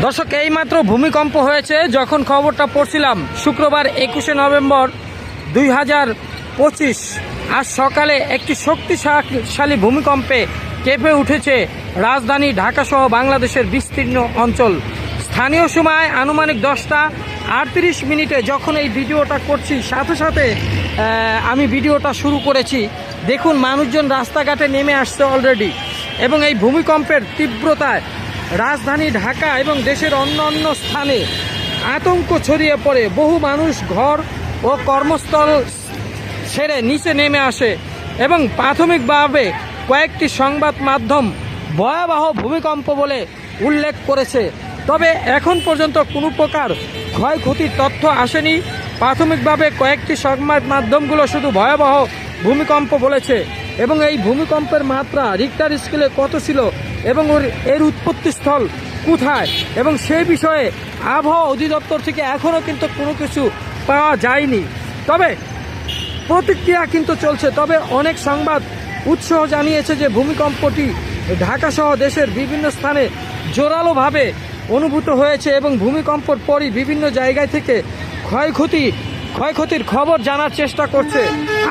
দর্শক, এইমাত্র ভূমিকম্প হয়েছে। যখন খবরটা পড়ছিলাম শুক্রবার 21শে নভেম্বর 2025 আজ সকালে একটি শক্তিশালী ভূমিকম্পে কেঁপে উঠেছে রাজধানী ঢাকাসহ বাংলাদেশের বিস্তীর্ণ অঞ্চল। স্থানীয় সময় আনুমানিক 10টা 38 মিনিটে যখন এই ভিডিওটা করছি, সাথে সাথে আমি ভিডিওটা শুরু করেছি। দেখুন, মানুষজন রাস্তাঘাটে নেমে আসছে অলরেডি, এবং এই ভূমিকম্পের তীব্রতায় রাজধানী ঢাকা এবং দেশের অন্যান্য স্থানে আতঙ্ক ছড়িয়ে পড়ে। বহু মানুষ ঘর ও কর্মস্থল ছেড়ে নিচে নেমে আসে, এবং প্রাথমিকভাবে কয়েকটি সংবাদ মাধ্যম ভয়াবহ ভূমিকম্প বলে উল্লেখ করেছে। তবে এখন পর্যন্ত কোনো প্রকার ক্ষয়ক্ষতির তথ্য আসেনি। প্রাথমিকভাবে কয়েকটি সংবাদ মাধ্যমগুলো শুধু ভয়াবহ ভূমিকম্প বলেছে, এবং এই ভূমিকম্পের মাত্রা রিক্টার স্কেলে কত ছিল এবং এর উৎপত্তিস্থল কোথায়, এবং সেই বিষয়ে আবহাওয়া অধিদপ্তর থেকে এখনও কিন্তু কোনো কিছু পাওয়া যায়নি। তবে প্রতিক্রিয়া কিন্তু চলছে। তবে অনেক সংবাদ উৎস জানিয়েছে যে ভূমিকম্পটি ঢাকাসহ দেশের বিভিন্ন স্থানে জোরালোভাবে অনুভূত হয়েছে, এবং ভূমিকম্পর পরই বিভিন্ন জায়গায় থেকে ক্ষয়ক্ষতির খবর জানার চেষ্টা করছে।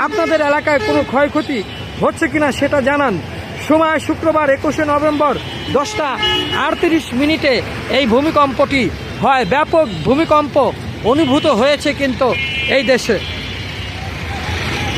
আপনাদের এলাকায় কোনো ক্ষয়ক্ষতি হচ্ছে কিনা সেটা জানান। সময় শুক্রবার 21শে নভেম্বর 10টা 38 মিনিটে এই ভূমিকম্পটি হয়। ব্যাপক ভূমিকম্প অনুভূত হয়েছে কিন্তু এই দেশে।